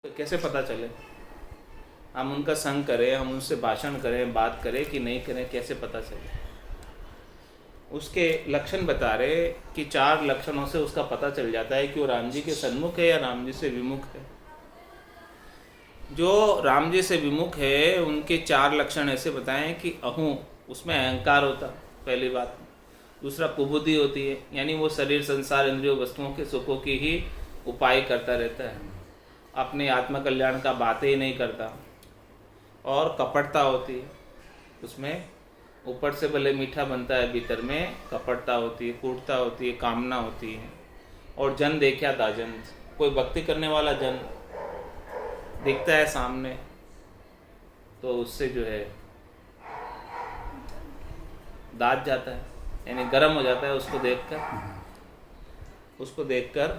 तो कैसे पता चले? हम उनका संग करें, हम उनसे भाषण करें, बात करें कि नहीं करें, कैसे पता चले? उसके लक्षण बता रहे कि 4 लक्षणों से उसका पता चल जाता है कि वो राम जी के सन्मुख है या राम जी से विमुख है। जो राम जी से विमुख है उनके 4 लक्षण ऐसे बताएं कि अहू, उसमें अहंकार होता, पहली बात। दूसरा कुबुद्धि होती है, यानी वो शरीर संसार इंद्रियों वस्तुओं के सुखों की ही उपाय करता रहता है, अपने आत्मकल्याण का बातें ही नहीं करता। और कपटता होती है, उसमें ऊपर से भले मीठा बनता है, भीतर में कपटता होती है, कूटता होती है, कामना होती है। और जन देखा था जन, कोई भक्ति करने वाला जन दिखता है सामने तो उससे जो है दाद जाता है, यानी गर्म हो जाता है उसको देखकर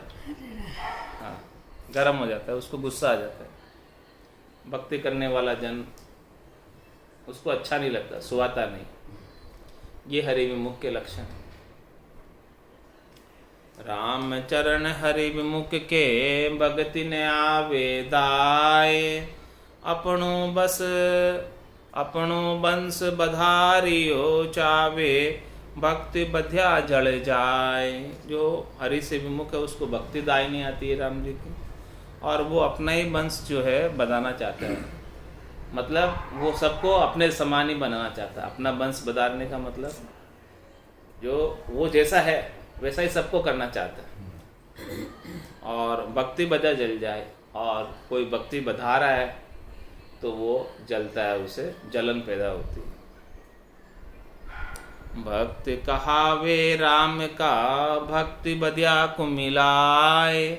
हाँ, गर्म हो जाता है, उसको गुस्सा आ जाता है। भक्ति करने वाला जन, उसको अच्छा नहीं लगता, सुहाता नहीं। ये हरि विमुख के लक्षण है। राम चरण हरि विमुख के भगति न आवे दाय, अपनो बंस बधारियो चावे, भक्ति बध्या जड़ जाए। जो हरि से विमुख है उसको भक्ति दाय नहीं आती है राम जी की, और वो अपना ही वंश जो है बधाना चाहता है। मतलब वो सबको अपने समान ही बनाना चाहता है। अपना वंश बधारने का मतलब जो वो जैसा है वैसा ही सबको करना चाहता है। और भक्ति बजा जल जाए, और कोई भक्ति बधा रहा है तो वो जलता है, उसे जलन पैदा होती है। भक्ति कहावे राम का, भक्ति बधिया को मिलाए,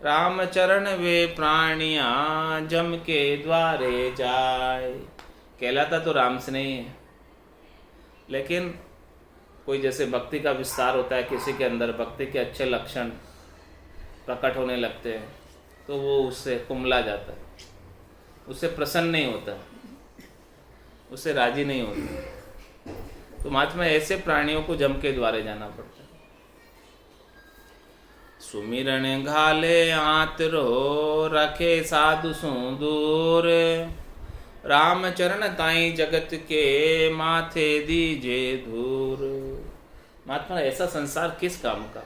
राम चरण वे प्राणियां जम के द्वारे जाए। कहलाता तो राम से नहीं है, लेकिन कोई जैसे भक्ति का विस्तार होता है, किसी के अंदर भक्ति के अच्छे लक्षण प्रकट होने लगते हैं तो वो उससे कुमला जाता है, उससे प्रसन्न नहीं होता, उससे राजी नहीं होता। तो महात्मा ऐसे प्राणियों को जम के द्वारे जाना पड़ता है। सुमिरन घाले आतरो, रखे साधु सु दूर, राम चरण ताई जगत के माथे दीजे धूर। महात्मा ऐसा संसार किस काम का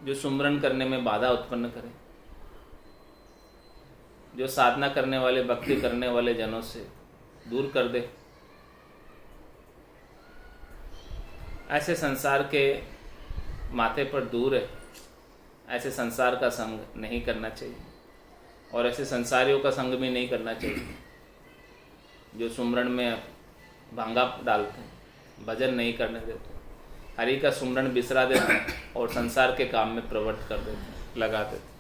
जो सुमरन करने में बाधा उत्पन्न करे, जो साधना करने वाले भक्ति करने वाले जनों से दूर कर दे। ऐसे संसार के माथे पर दूर है, ऐसे संसार का संग नहीं करना चाहिए, और ऐसे संसारियों का संग भी नहीं करना चाहिए जो सुमरन में भांगा डालते हैं, भजन नहीं करने देते, हरि का सुमरन बिसरा देते हैं और संसार के काम में प्रवृत्त कर देते हैं, लगा देते हैं।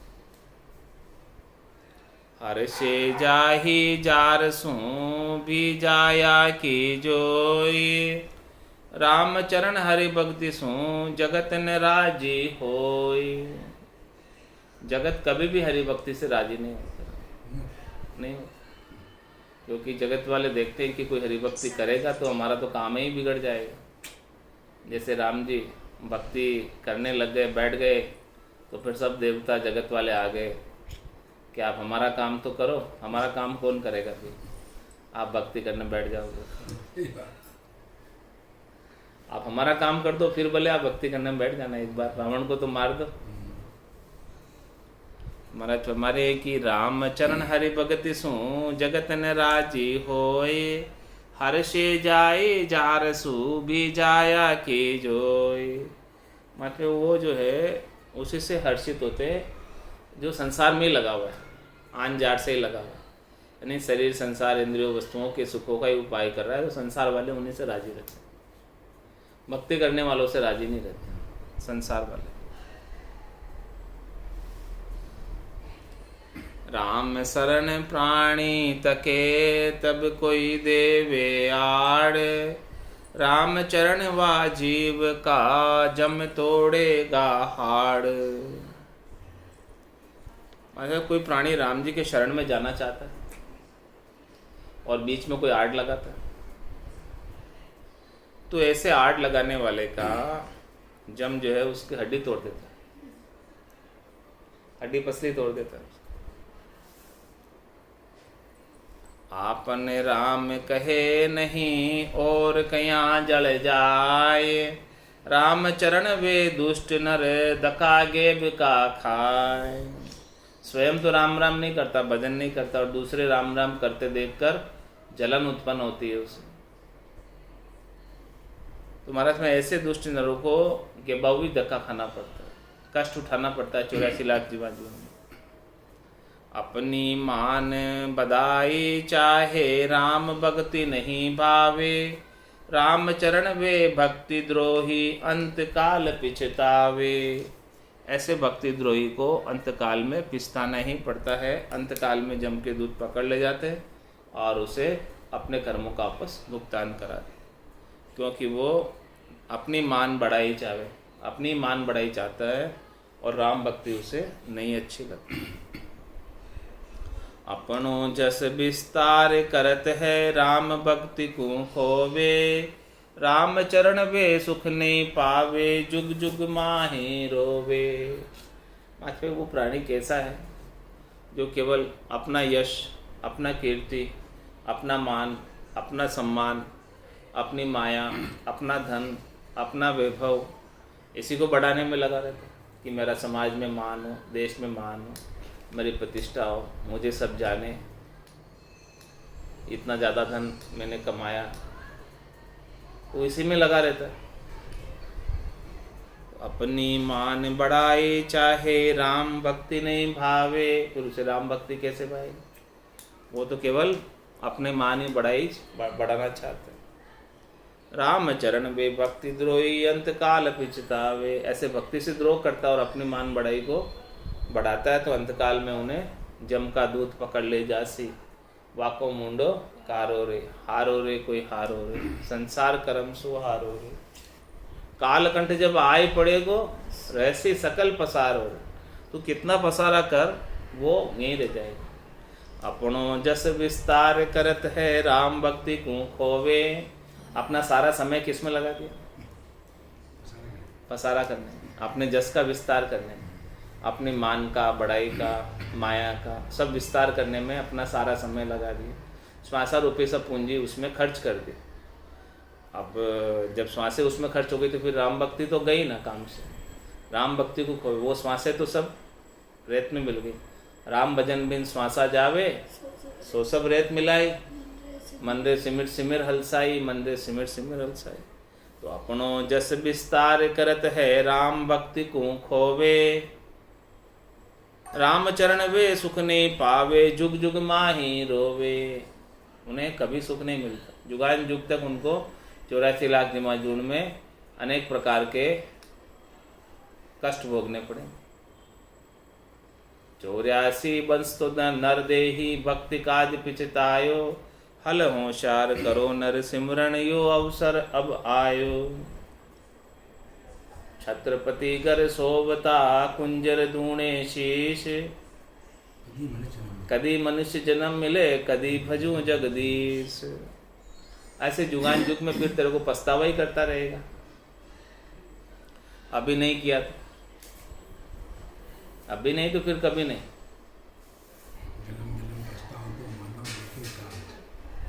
हर से जाही जार सू भी जाया की जोई, राम चरण हरि भक्ति सू जगत न राजी होई। जगत कभी भी हरि भक्ति से राजी नहीं होता, नहीं होता, क्योंकि जगत वाले देखते हैं कि कोई हरि भक्ति करेगा तो हमारा तो काम ही बिगड़ जाएगा। जैसे राम जी भक्ति करने लग गए, बैठ गए, तो फिर सब देवता जगत वाले आ गए कि आप हमारा काम तो करो। हमारा काम कौन करेगा? फिर आप भक्ति करने बैठ जाओगे, आप हमारा काम कर दो, फिर भले आप भक्ति करने में बैठ जाना। एक बार रावण को तो मार दो। महाराज हमारे कि राम चरण हरि भगति सु जगत न राजी होए, हर से जाए जार सु भी जाया के जोए। मतलब वो जो है उसी से हर्षित होते जो संसार में ही लगा हुआ है, आन जार से ही लगा हुआ है, यानी शरीर संसार इंद्रियों वस्तुओं के सुखों का ही उपाय कर रहा है। तो संसार वाले उन्हीं से राजी रहते हैं, भक्ति करने वालों से राजी नहीं रहते संसार वाले। राम शरण प्राणी तके, तब कोई देवे आड़, राम चरण वा जीव का जम तोड़ेगा हाड़। अगर कोई प्राणी राम जी के शरण में जाना चाहता है और बीच में कोई आड़ लगाता है, तो ऐसे आड़ लगाने वाले का जम जो है उसकी हड्डी तोड़ देता है। हड्डी पसली तोड़ देता है। आपन राम कहे नहीं और कया जल जाए, राम चरण वे दुष्ट नर दकागे बिका खाए। स्वयं तो राम राम नहीं करता, भजन नहीं करता, और दूसरे राम राम करते देखकर जलन उत्पन्न होती है उसे। तो महाराज में ऐसे दुष्ट नरों को के बावजूद धक्का खाना पड़ता है, कष्ट उठाना पड़ता है 84 लाख जीवन में। अपनी मान बधाई चाहे राम भक्ति नहीं भावे, राम चरण वे भक्ति द्रोही अंत काल पिछतावे। ऐसे भक्ति द्रोही को अंत काल में पिछताना ही पड़ता है। अंत काल में जम के दूत पकड़ ले जाते हैं और उसे अपने कर्मों का वापस भुगतान कराते, क्योंकि वो अपनी मान बढ़ाई चाहे, अपनी मान बढ़ाई चाहता है और राम भक्ति उसे नहीं अच्छी लगती। अपनों जस विस्तार करत है राम भक्ति को होवे, राम चरण वे सुख नहीं पावे जुग जुग माही रोवे। आखिर वो प्राणी कैसा है जो केवल अपना यश, अपना कीर्ति, अपना मान, अपना सम्मान, अपनी माया, अपना धन, अपना वैभव, इसी को बढ़ाने में लगा रहता है कि मेरा समाज में मान हो, देश में मान हो, मेरी प्रतिष्ठा हो, मुझे सब जाने, इतना ज़्यादा धन मैंने कमाया, तो इसी में लगा रहता है। अपनी मान बढ़ाए चाहे राम भक्ति नहीं भावे, फिर उसे राम भक्ति कैसे भाएगी? वो तो केवल अपने मान ही बढ़ाना चाहते हैं। राम चरण वे भक्ति द्रोही अंत काल पिछतावे। ऐसे भक्ति से द्रोह करता और अपनी मान बढ़ाई को बढ़ाता है तो अंतकाल में उन्हें जम का दूत पकड़ ले जासी। वाको मुंडो कारो रे, हारो रे कोई हारो रे, संसार कर्म सो हारो रे। कालकंठ जब आए पड़ेगो रहसी सकल पसारो रे। तू कितना पसारा कर वो यहीं रह जाएगा। अपनों जस विस्तार करत है राम भक्ति को खोवे। अपना सारा समय किस में लगा दिया? पसारा करने, अपने जस का विस्तार करने में, अपनी मान का, बड़ाई का, माया का सब विस्तार करने में अपना सारा समय लगा दिया। श्वासा रूपी सब पूंजी उसमें खर्च कर दी। अब जब श्वासें उसमें खर्च हो गई तो फिर राम भक्ति तो गई ना काम से। राम भक्ति को खोए, वो श्वासें तो सब रेत में मिल गई। राम भजन बिन श्वासा जावे सो सब रेत मिलाई। मंदिर सिमिर सिमिर हलसाई, मंदिर सिमिर सिमिर हलसाई। तो अपनों जस विस्तार करत है राम भक्ति को खोवे। राम चरण वे सुख नहीं पावे जुग जुग माही रोवे। उन्हें कभी सुख नहीं मिलता, जुगान जुग तक उनको 84 लाख जमाजून में अनेक प्रकार के कष्ट भोगने पड़े। 84 वंश तो नर देही भक्ति काज पिछतायो। हल होशार करो नर सिमरन यो अवसर अब आयो। छत्रपति कर सोवता कुंजर दूणे शीश। कदी मनुष्य जन्म मिले कदी भजूं जगदीश। ऐसे जुगान जुग में फिर तेरे को पछतावा ही करता रहेगा। अभी नहीं किया तो अभी नहीं तो फिर कभी नहीं।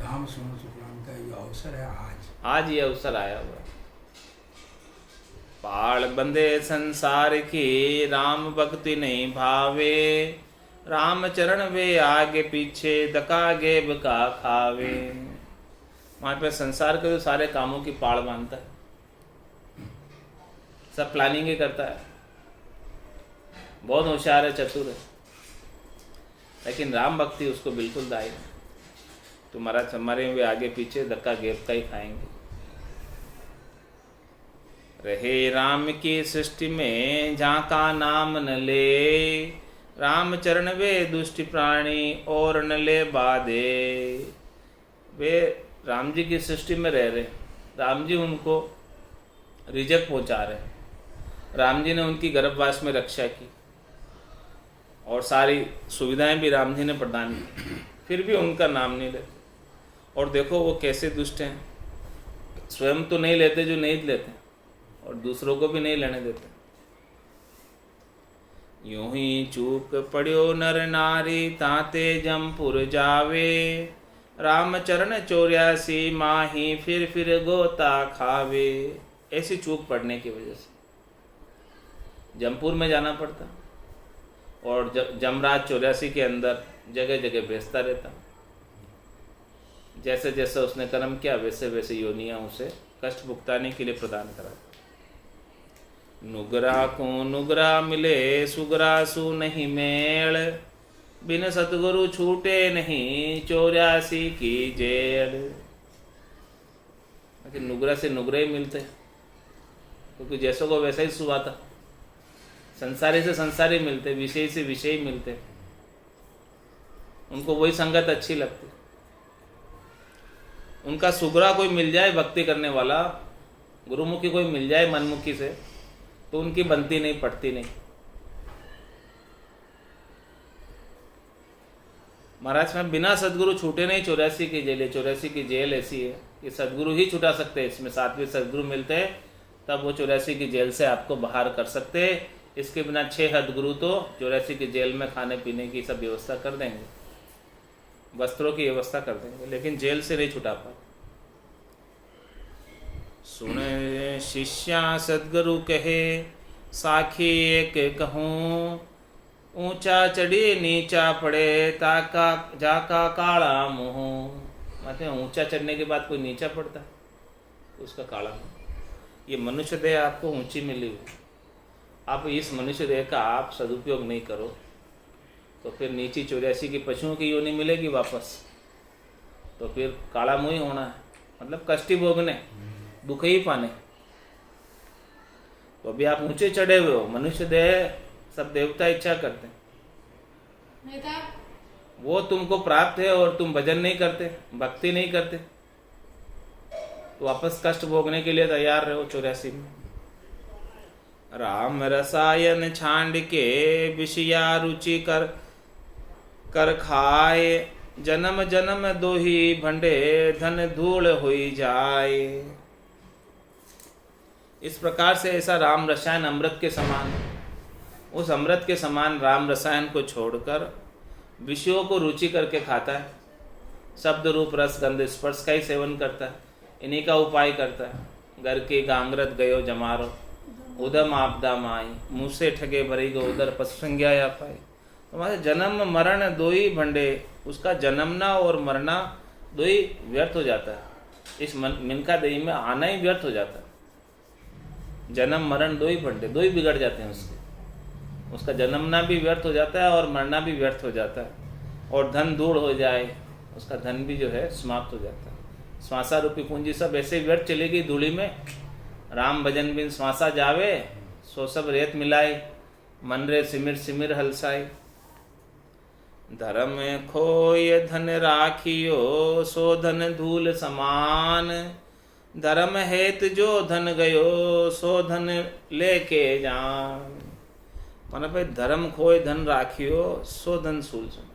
राम सुनो सुखराम का ये अवसर है आज ये अवसर आया हुआ। पाल बंदे संसार की राम भक्ति नहीं भावे। राम चरण वे आगे पीछे दकागे बका खावे। वहाँ पे संसार के तो सारे कामों की पाड़ बांधता है, सब प्लानिंग ही करता है, बहुत होशियार है, चतुर है, लेकिन राम भक्ति उसको बिल्कुल दाई नहीं। तुम्हारा हमारे वे आगे पीछे धक्का गेप का ही खाएंगे। रहे राम की सृष्टि में जहाँ का नाम न ले। राम चरण वे दुष्ट प्राणी और न ले बाधे। वे राम जी की सृष्टि में रह रहे, राम जी उनको रिजक पहुंचा रहे, राम जी ने उनकी गर्भवास में रक्षा की और सारी सुविधाएं भी राम जी ने प्रदान की, फिर भी उनका नाम नहीं लेते। और देखो वो कैसे दुष्ट हैं, स्वयं तो नहीं लेते जो नहीं लेते और दूसरों को भी नहीं लेने देते। यूं ही चूक पड़ियो नर नारी ताते जमपुर जावे। राम चरण 84 माही फिर गोता खावे। ऐसी चूक पड़ने की वजह से जमपुर में जाना पड़ता और जमराज 84 के अंदर जगह जगह भेजता रहता। जैसे जैसे उसने कर्म किया वैसे वैसे योनियां उसे कष्ट भुगताने के लिए प्रदान करा। नुगरा को नुगरा मिले सुगरा सु नहीं मेल। बिन सतगुरु छूटे नहीं 84 की जेल। नुगरा से नुगरे ही मिलते क्योंकि जैसों को वैसा ही सुहाता। संसारी से संसारी मिलते, विषय से विषय मिलते, उनको वही संगत अच्छी लगती। उनका सुगरा कोई मिल जाए भक्ति करने वाला, गुरुमुखी कोई मिल जाए मनमुखी से, तो उनकी बनती नहीं, पड़ती नहीं। महाराज में बिना सदगुरु छूटे नहीं 84 की जेल है। 84 की जेल ऐसी है कि सदगुरु ही छुटा सकते हैं। इसमें 7वें सदगुरु मिलते हैं तब वो 84 की जेल से आपको बाहर कर सकते हैं। इसके बिना 6 हदगुरु तो 84 की जेल में खाने पीने की सब व्यवस्था कर देंगे, वस्त्रों की व्यवस्था कर देंगे, लेकिन जेल से नहीं छुटा पाते। सुने शिष्या सदगुरु कहे साखी एक कहूँ। ऊंचा चढ़ी नीचा पड़े ताका जाका काला मुँह। मतलब ऊंचा चढ़ने के बाद कोई नीचा पड़ता है तो उसका काला मुँह। ये मनुष्य देह आपको ऊंची मिली हुई, आप इस मनुष्य देह का आप सदुपयोग नहीं करो तो फिर नीची 84 की पशुओं की योनि मिलेगी वापस, तो फिर काला मुँह ही होना है। मतलब कष्टी भोगने, दुख ही पाने। तो अभी आप ऊंचे चढ़े हुए हो, मनुष्य देह सब देवता इच्छा करते हैं, वो तुमको प्राप्त है और तुम भजन नहीं करते, भक्ति नहीं करते, तो वापस कष्ट भोगने के लिए तैयार रहो 84 में। राम रसायन छांड के विषया रुचि कर कर खाए। जन्म जन्म दो ही भंडे धन धूल होई जाए। इस प्रकार से ऐसा राम रसायन अमृत के समान, उस अमृत के समान राम रसायन को छोड़कर विषयों को रुचि करके खाता है। शब्द रूप रस गंध स्पर्श का ही सेवन करता है, इन्हीं का उपाय करता है। घर की गांगरत गयो जमारो उदम आपदा माई। मुँह से ठगे भरी गो उदर पशु संज्ञा या पाई। हमारे जन्म मरण दो ही भंडे, उसका जन्मना और मरना दो ही व्यर्थ हो जाता है। इस मिनका देही में आना ही व्यर्थ हो जाता है। जन्म मरण दो ही भंडे, दो ही बिगड़ जाते हैं उसके। उसका जन्मना भी व्यर्थ हो जाता है और मरना भी व्यर्थ हो जाता है। और धन दूर हो जाए, उसका धन भी जो है समाप्त हो जाता है। श्वासा रूपी पूंजी सब ऐसे व्यर्थ चलेगी धूली में। राम भजन बिन श्वासा जावे, सो सब रेत मिलाई। मन रे सिमिर सिमिर हलसाई। धर्म खोय धन राखियो, सो धन धूल समान। धर्म हेत जो धन गयो, सो धन लेके जान। माना भाई धर्म खोए धन राखियो, सो धन सूल सुन।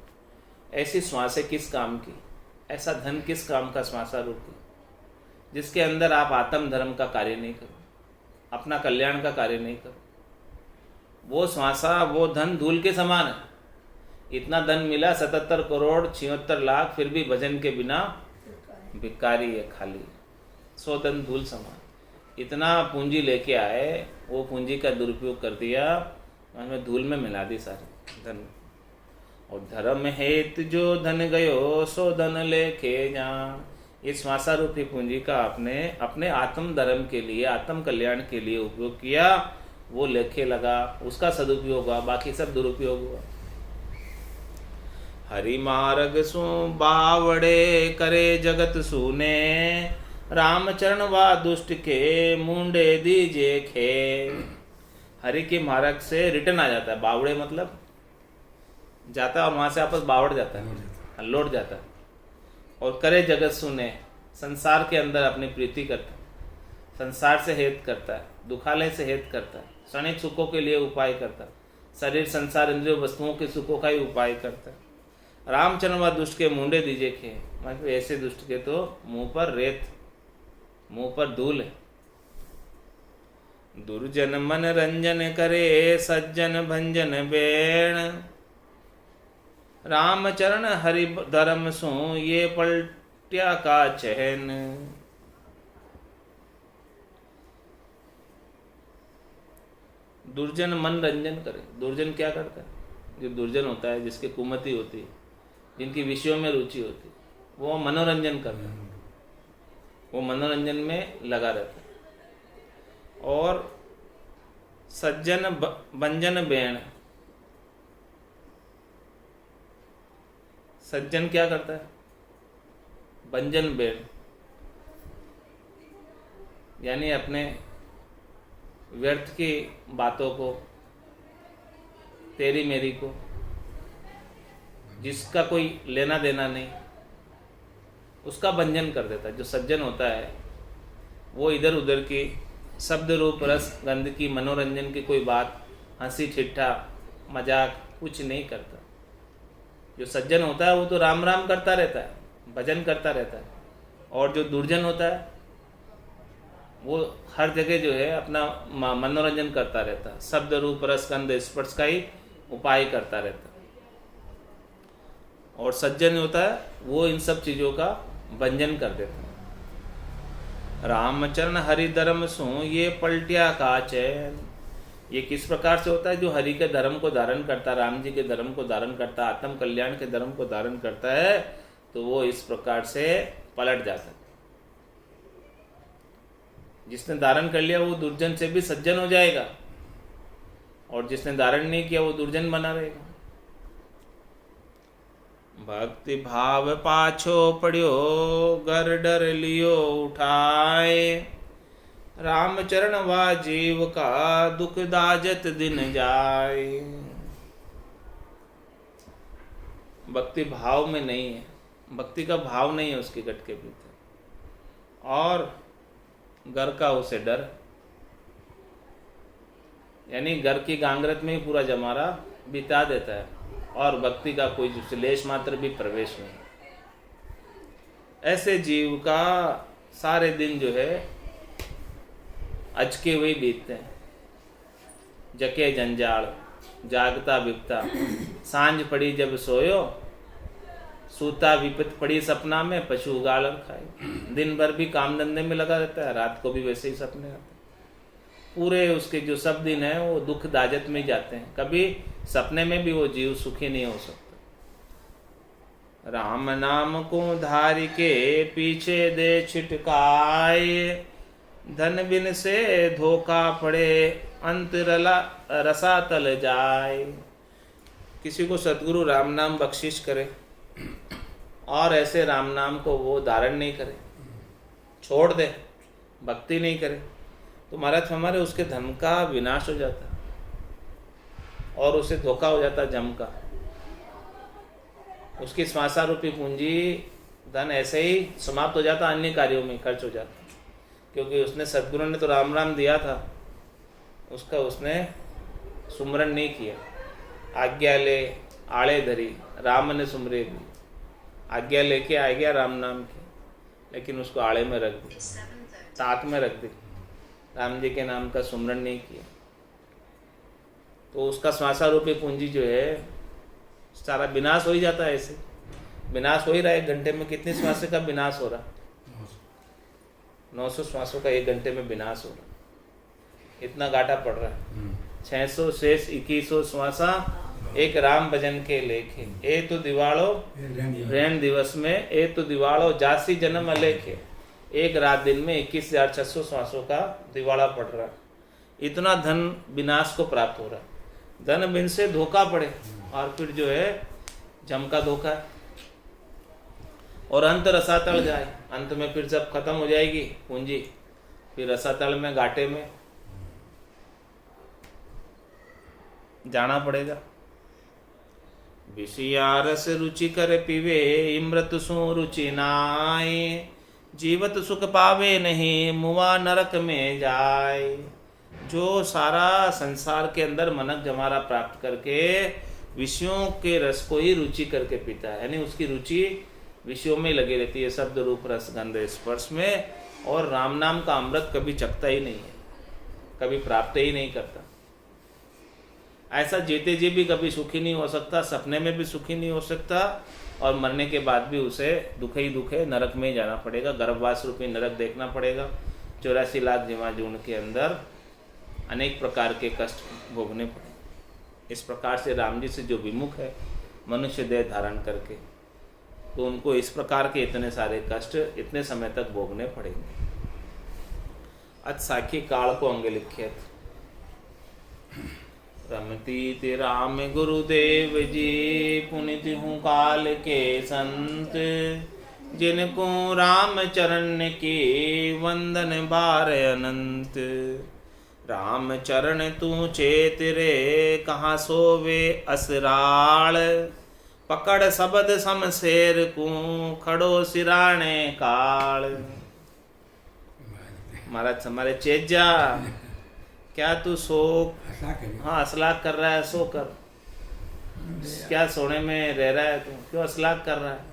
ऐसी श्वासें किस काम की, ऐसा धन किस काम का श्वासा रूपी, जिसके अंदर आप आत्म धर्म का कार्य नहीं करो, अपना कल्याण का कार्य नहीं करो। वो श्वासा, वो धन धूल के समान है। इतना धन मिला 77 करोड़ 76 लाख, फिर भी भजन के बिना भिखारी है, खाली। सो धन धूल समान। इतना पूंजी लेके आए, वो पूंजी का दुरुपयोग कर दिया, उसमें धूल में मिला दी सारे धन। और धर्म हेत जो धन गयो, सो धन लेके जा। इस श्वासा रूपी पूंजी का आपने अपने आत्म धर्म के लिए, आत्म कल्याण के लिए उपयोग किया, वो लेखे लगा, उसका सदुपयोग हुआ, बाकी सब दुरुपयोग हुआ। हरि मार्ग सु बावड़े करे जगत सुने। रामचरण वा दुष्ट के मुंडे दीजे खे। हरि के मार्ग से रिटर्न आ जाता है। बावड़े मतलब जाता है और वहां से वापस बावड़ जाता है, लौट जाता है। और करे जगत सुने, संसार के अंदर अपनी प्रीति करता है, संसार से हेत करता है, दुखालय से हेत करता है, क्षणिक सुखों के लिए उपाय करता है, शरीर संसार इंद्रियों वस्तुओं के सुखों का ही उपाय करता है। रामचरण व दुष्ट के मुंडे दीजे खे, मतलब ऐसे दुष्ट के तो मुंह पर रेत, मुंह पर धूल है। दुर्जन मन रंजन करे सज्जन भंजन बेण। राम चरण हरि धर्म सो ये पलट्या का चहन। दुर्जन मन रंजन करे। दुर्जन क्या करता है? जो दुर्जन होता है, जिसकी कुमति होती है, जिनकी विषयों में रुचि होती है, वो मनोरंजन करता है, वो मनोरंजन में लगा रहता है। और सज्जन भंजन बेण। सज्जन क्या करता है? भंजन बेण, यानी अपने व्यर्थ की बातों को, तेरी मेरी को, जिसका कोई लेना देना नहीं, उसका भंजन कर देता है। जो सज्जन होता है वो इधर उधर की शब्द रूप रस गंध की, मनोरंजन की कोई बात, हंसी ठिट्ठा मजाक कुछ नहीं करता। जो सज्जन होता है वो तो राम राम करता रहता है, भजन करता रहता है। और जो दुर्जन होता है वो हर जगह जो है अपना मनोरंजन करता रहता है, शब्द रूप रस गंध स्पर्श का ही उपाय करता रहता है। और सज्जन होता है वो इन सब चीज़ों का भंजन कर देता है। रामचरण हरि धर्म सो ये पलट्या का चैन। ये किस प्रकार से होता है? जो हरि के धर्म को धारण करता, राम जी के धर्म को धारण करता, आत्म कल्याण के धर्म को धारण करता है, तो वो इस प्रकार से पलट जाता है। जिसने धारण कर लिया वो दुर्जन से भी सज्जन हो जाएगा, और जिसने धारण नहीं किया वो दुर्जन बना रहेगा। भक्ति भाव पाछो पड़ियो घर डर लियो उठाए। रामचरण वा जीव का दुख दाजत दिन जाए। भक्ति भाव में नहीं है, भक्ति का भाव नहीं है उसके गट के भीतर, और घर का उसे डर, यानी घर की गांगरत में ही पूरा जमारा बिता देता है, और भक्ति का कोई लेश मात्र भी प्रवेश नहीं। ऐसे जीव का सारे दिन जो है अचके हुए बीतते हैं। जके जंजाल जागता बिपता, सांझ पड़ी जब सोयो, सूता विपत पड़ी सपना में, पशु उगाल खाए। दिन भर भी काम धंधे में लगा रहता है, रात को भी वैसे ही सपने आते हैं। पूरे उसके जो सब दिन है वो दुख दाजत में जाते हैं। कभी सपने में भी वो जीव सुखी नहीं हो सकता। राम नाम को धारी के पीछे दे छिटकाए। धन बिन से धोखा पड़े अंत रसा तल जाए। किसी को सतगुरु राम नाम बख्शिश करे और ऐसे राम नाम को वो धारण नहीं करे, छोड़ दे, भक्ति नहीं करे, तो महाराज हमारे उसके धन का विनाश हो जाता और उसे धोखा हो जाता जम का। उसकी श्वासा रूपी पूंजी धन ऐसे ही समाप्त हो जाता, अन्य कार्यों में खर्च हो जाता, क्योंकि उसने सदगुरु ने तो राम राम दिया था, उसका उसने सुमरन नहीं किया। आज्ञा ले आड़े धरी राम ने सुमरे भी, आज्ञा लेके आ गया राम नाम की, लेकिन उसको आड़े में रख दी, ताक में रख दी, राम जी के नाम का सुमरन नहीं किया। तो उसका श्वासा रूपी पूंजी जो है सारा विनाश हो ही जाता है। ऐसे विनाश हो ही रहा है। 1 घंटे में कितने श्वास का विनाश हो रहा? 900 श्वासों का 1 घंटे में विनाश हो रहा, इतना घाटा पड़ रहा है। 600 शेष 2100 श्वासा एक राम भजन के लेखे। ए तो दिवाड़ो रैन दिवस में, ए तो दिवाड़ो जासी जन्म अलेखे। एक रात दिन में 21,600 श्वासों का दिवाड़ा पड़ रहा है। इतना धन विनाश को प्राप्त हो रहा है। धन बिन से धोखा पड़े, और फिर जो है जम का धोखा है, और अंत रसातल जाए। अंत में फिर जब खत्म हो जाएगी पूंजी, फिर रसातल में घाटे में जाना पड़ेगा। विषया रस रुचि कर पीवे, इमृत सु रुचि नाय। जीवत सुख पावे नहीं, मुआ नरक में जाए। जो सारा संसार के अंदर मनक जमारा प्राप्त करके विषयों के रस को ही रुचि करके पीता है, यानी उसकी रुचि विषयों में लगी रहती है, शब्द रूप रस गंध स्पर्श में, और राम नाम का अमृत कभी चखता ही नहीं है। कभी प्राप्त ही नहीं करता। ऐसा जीते जी भी कभी सुखी नहीं हो सकता, सपने में भी सुखी नहीं हो सकता, और मरने के बाद भी उसे दुख ही दुख है, नरक में ही जाना पड़ेगा, गर्भवास रूपी नरक देखना पड़ेगा। 84 लाख जीवाणु के अंदर अनेक प्रकार के कष्ट भोगने पड़े। इस प्रकार से राम जी से जो विमुख है मनुष्य देह धारण करके, तो उनको इस प्रकार के इतने सारे कष्ट इतने समय तक भोगने पड़ेंगे। अत साखी काल को अंग लिखित रमती ते राम गुरुदेव जी, पुनित हूँ काल के संत, जिनको राम चरण के वंदन बार अनंत। राम चरण तू चेत रे, कहाँ सोवे असराल, पकड़ शबद समशेर को, खड़ो सिराने काल। महाराज हमारे चेत जा, क्या तू सो, हाँ असलाक कर रहा है, सो कर, क्या सोने में रह रहा है तू, क्यों असलाक कर रहा है।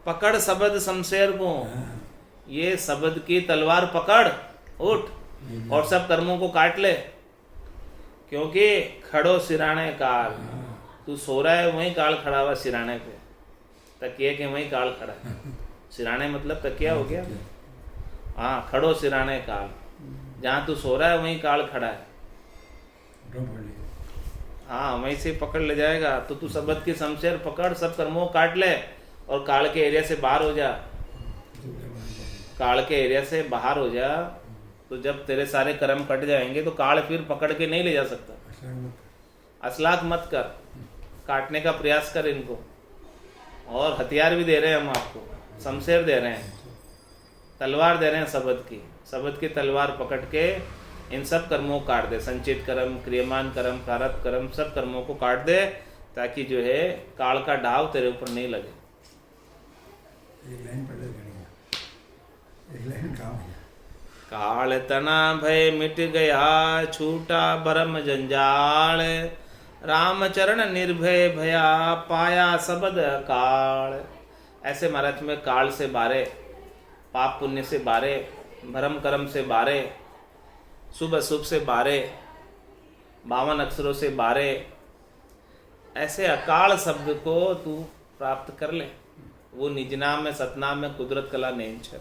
पकड़ शबद शमशेर को, ये शब्द की तलवार पकड़, उठ और सब कर्मों को काट ले, क्योंकि खड़ो सिराने काल, तू सो रहा है वहीं काल खड़ा हुआ सिराने पे, तकिए के वहीं काल खड़ा है। सिराने मतलब तकिया हो गया, हाँ खड़ो सिराने काल, जहाँ तू सो रहा है वहीं काल खड़ा है, हाँ वहीं से पकड़ ले जाएगा। तो तू शब्द की शमशेर पकड़, सब कर्मों काट ले और काल के एरिया से बाहर हो जा। काल के एरिया से बाहर हो जा, तो जब तेरे सारे कर्म कट जाएंगे तो काल फिर पकड़ के नहीं ले जा सकता। असलाक मत कर, काटने का प्रयास कर इनको। और हथियार भी दे रहे हैं हम आपको, शमशेर दे रहे हैं, तलवार दे रहे हैं शब्द की तलवार पकड़ के इन सब कर्मों को काट दे। संचित कर्म, क्रियमान कर्म, प्रारब्ध कर्म, सब कर्मों को काट दे, ताकि जो है काल का ढाव तेरे ऊपर नहीं लगे। काल तना भय मिट गया, छूटा भरम जंजाल, राम चरण निर्भय भया, पाया शबद काल। ऐसे महाराज में काल से बारे, पाप पुण्य से बारे, भरम कर्म से बारे, शुभ अशुभ से बारे, 52 अक्षरों से बारे, ऐसे अकाल शब्द को तू प्राप्त कर ले। वो निजनाम में, सतनाम में, कुदरत कला नेंचर,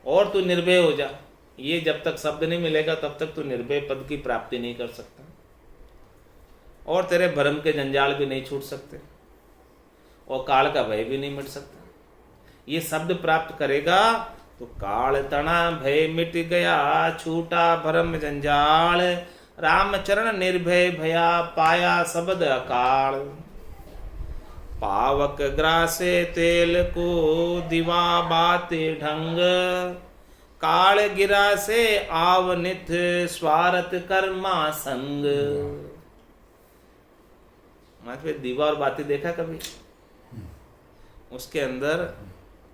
और तू निर्भय हो जा। ये जब तक शब्द नहीं मिलेगा तब तक तू निर्भय पद की प्राप्ति नहीं कर सकता, और तेरे भरम के जंजाल भी नहीं छूट सकते, और काल का भय भी नहीं मिट सकता। ये शब्द प्राप्त करेगा तो काल तना भय मिट गया, छूटा भरम जंजाल, राम चरण निर्भय भया, पाया शबद अकाल। पावक ग्रासे तेल को, दिवा बाते ढंग, काल गिरा से आवनित, स्वार्थ कर्मा संग। मतलब दीवा और बाती देखा कभी? उसके अंदर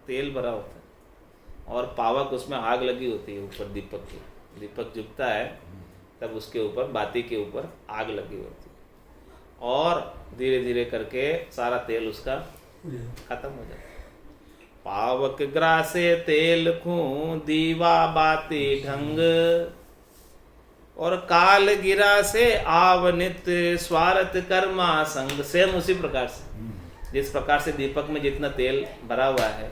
तेल भरा होता है और पावक, उसमें आग लगी होती है ऊपर दीपक की। दीपक जुगता है तब उसके ऊपर, बाती के ऊपर आग लगी होती है, और धीरे धीरे करके सारा तेल उसका खत्म हो जाता है। पावक ग्रासे तेल खूं, दीवा बाती ढंग, और काल गिरा से आवनित, स्वार्थ कर्मा संग। सेम उसी प्रकार से, जिस प्रकार से दीपक में जितना तेल भरा हुआ है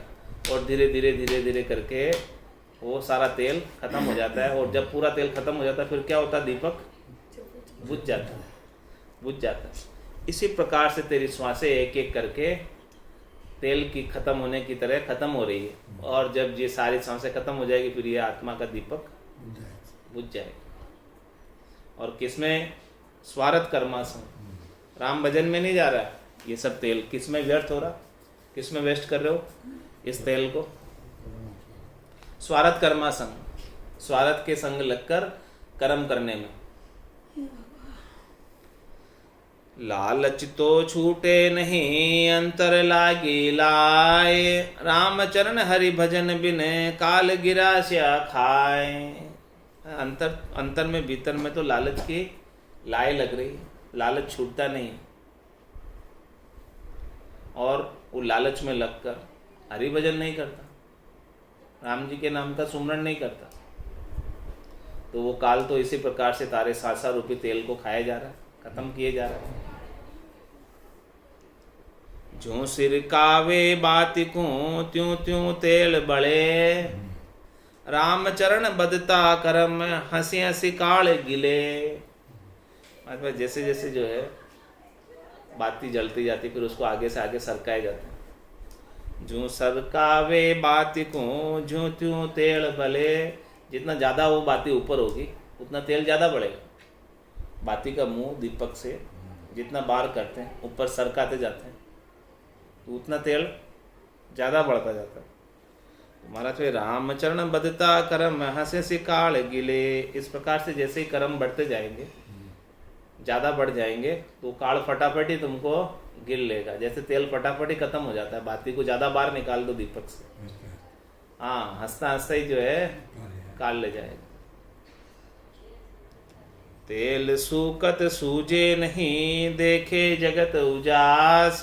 और धीरे धीरे धीरे धीरे करके वो सारा तेल खत्म हो जाता है, और जब पूरा तेल खत्म हो जाता है फिर क्या होता है? दीपक बुझ जाता है। इसी प्रकार से तेरी श्वासें एक एक करके तेल की खत्म होने की तरह खत्म हो रही है, और जब ये सारी सांसें खत्म हो जाएगी फिर ये आत्मा का दीपक बुझ जाएगा। और किसमें? स्वार्थ कर्मासन, राम भजन में नहीं जा रहा है। ये सब तेल किसमें व्यर्थ हो रहा? किसमें वेस्ट कर रहे हो इस तेल को? स्वार्थ कर्मासन, स्वार्थ के संग लगकर कर्म करने में। लालच तो छूटे नहीं, अंतर लागी लाए, राम चरण हरि भजन बिन, काल गिरा स्या खाए। अंतर में, भीतर में तो लालच की लाई लग रही, लालच छूटता नहीं, और वो लालच में लगकर हरि भजन नहीं करता, राम जी के नाम का सुमरण नहीं करता, तो वो काल तो इसी प्रकार से तारे सासा रूपी तेल को खाया जा रहा है, खत्म किए जा रहा है। जो सिर कावे बाति को त्यों त्यों तेल बड़े, राम चरण बदता करम हंसी हंसी काल गिले। मतलब जैसे जैसे जो है बाती जलती जाती, फिर उसको आगे से आगे सरकाए जाते हैं। जो सरकावे बाती को जो त्यों तेल बले, जितना ज़्यादा वो बाती ऊपर होगी उतना तेल ज़्यादा बढ़ेगा। बाती का मुंह दीपक से जितना बार करते हैं, ऊपर सरकाते जाते हैं, तो उतना तेल ज़्यादा बढ़ता जाता है। महाराज तो रामचरण बदता करम हंसे से काल गिले, इस प्रकार से जैसे ही कर्म बढ़ते जाएंगे, ज़्यादा बढ़ जाएंगे, तो काल फटाफट ही तुमको गिर लेगा। जैसे तेल फटाफट ही खत्म हो जाता है, बाती को ज़्यादा बाहर निकाल दो दीपक से, हाँ हंसता हंसता ही जो है काल ले जाएगा। तेल सूकत सूजे नहीं, देखे जगत उजास,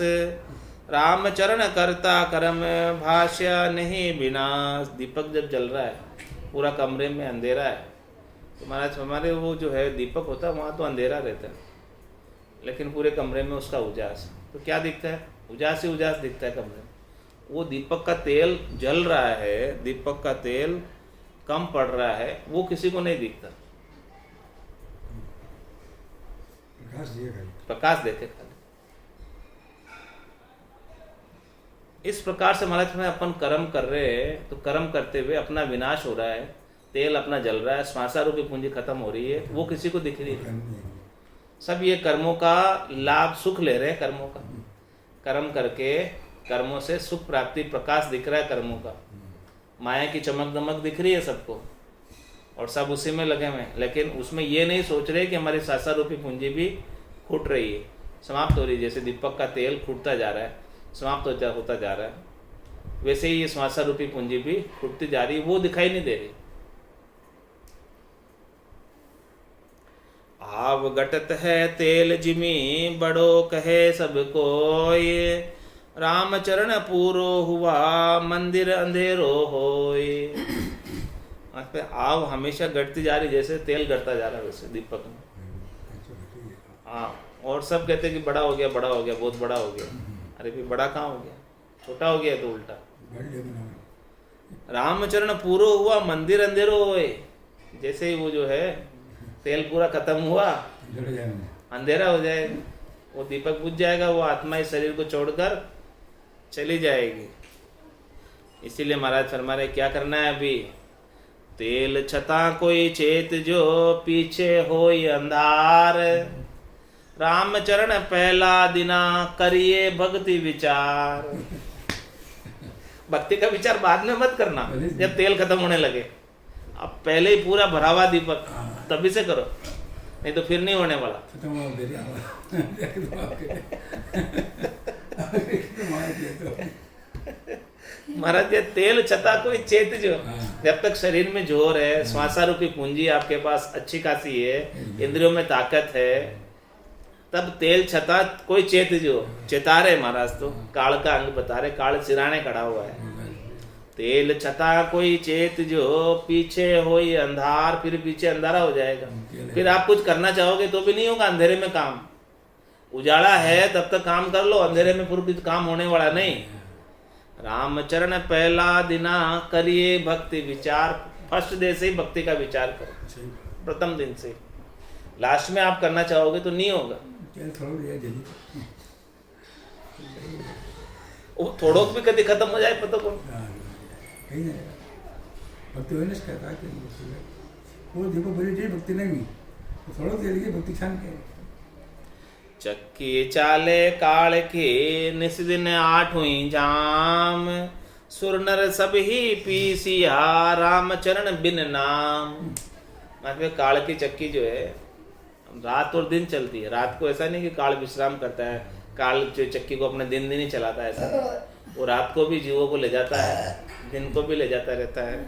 रामचरण करता करम भाष्य नहीं विनाश। दीपक जब जल रहा है, पूरा कमरे में अंधेरा है, तो महाराज हमारे वो जो है दीपक होता है वहाँ तो अंधेरा रहता है, लेकिन पूरे कमरे में उसका उजास, तो क्या दिखता है? उजास ही उजास दिखता है कमरे में। वो दीपक का तेल जल रहा है, दीपक का तेल कम पड़ रहा है, वो किसी को नहीं दिखता, प्रकाश देखे खाली। इस प्रकार से महाराज में अपन कर्म कर रहे हैं, तो कर्म करते हुए अपना विनाश हो रहा है, तेल अपना जल रहा है, श्वासा रूपी पूंजी खत्म हो रही है, वो किसी को दिख रही है। सब ये कर्मों का लाभ, सुख ले रहे हैं कर्मों का। कर्म करके कर्मों से सुख प्राप्ति, प्रकाश दिख रहा है कर्मों का, माया की चमक दमक दिख रही है सबको, और सब उसी में लगे हुए हैं। लेकिन उसमें ये नहीं सोच रहे कि हमारी श्वासा रूपी पूंजी भी फूट रही है, समाप्त हो रही है। जैसे दीपक का तेल फूटता जा रहा है, समाप्त होता जा रहा है, वैसे ही ये श्वासा रूपी पूंजी भी फूटती जा रही है, वो दिखाई नहीं दे रही। आव घटत है तेल जिमी, बड़ो कहे सब कोय, राम चरण पूरो हुआ मंदिर अंधेरो होय। आव हमेशा घटती जा रही, जैसे तेल घटता जा रहा है वैसे दीपक में। हाँ, और सब कहते हैं कि बड़ा हो गया, बड़ा हो गया, बहुत बड़ा हो गया। अरे भी बड़ा कहाँ हो गया, छोटा हो गया तो उल्टा। रामचरण पूरो हुआ मंदिर अंधेरो होए, जैसे ही वो जो है तेल पूरा खत्म हुआ, अंधेरा हो जाएगा, वो दीपक बुझ जाएगा, वो आत्मा इस शरीर को छोड़कर चली जाएगी। इसीलिए महाराज फरमा रहे क्या करना है अभी। तेल छता कोई चेत जो, पीछे होई अंधार, रामचरण पहला दिना करिए भक्ति विचार। भक्ति का विचार बाद में मत करना, जब तेल खत्म होने लगे। अब पहले ही पूरा भरा हुआ दीपक, तभी से करो, नहीं तो फिर नहीं होने वाला। महाराज ये तेल छता कोई चेत जो, जब तक शरीर में जोर है, श्वासा रूपी पूंजी आपके पास अच्छी खासी है, इंद्रियों में ताकत है, तब तेल छता कोई चेत जो, चेता रहे महाराज तो काल का अंग बता रहे, काल सिराने खड़ा हुआ है। तेल छता कोई चेत जो, पीछे होई अंधार, फिर पीछे अंधारा हो जाएगा, फिर आप कुछ करना चाहोगे तो भी नहीं होगा अंधेरे में काम। उजाला है तब तक काम कर लो, अंधेरे में फिर कुछ काम होने वाला नहीं। रामचरण पहला दिना करिए भक्ति विचार, फर्स्ट डे से ही भक्ति का विचार करो, प्रथम दिन से। लास्ट में आप करना चाहोगे तो नहीं होगा। वो थोड़ो भी कभी खत्म हो जाए पता कौन भक्ति होने से कहता है कि वो देखो बड़ी जी भक्ति नहीं, थोड़ा दे लिए भक्ति छान के। चक्की चाले काल के निस दिन आठ हुई जाम, सुर नर सब ही पीसिया रामचरण बिन नाम। मतलब काल की चक्की जो है रात और दिन चलती है। रात को ऐसा नहीं कि काल विश्राम करता है, काल जो चक्की को अपने दिन दिन ही चलाता है, ऐसा वो रात को भी जीवों को ले जाता है, दिन को भी ले जाता रहता है,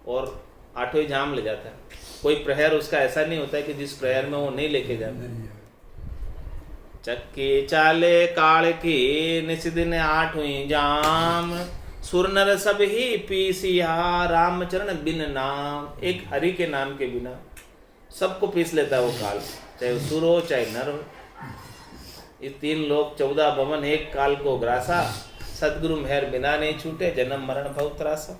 और आठों ही जाम ले जाता है। कोई प्रहर उसका ऐसा नहीं होता है कि जिस प्रहर में वो नहीं लेके जाता। चक्की चाले काल की निस दिन आठ हुई जाम, सुर नर सब ही पीसिया, रामचरण बिन नाम। एक हरि के नाम के बिना सबको पीस लेता है वो काल, चाहे वो सुर हो चाहे नर हो। ये 3 लोक 14 भवन एक काल को ग्रासा, सदगुरु मेहर बिना नहीं छूटे, जन्म मरण भव त्रासा।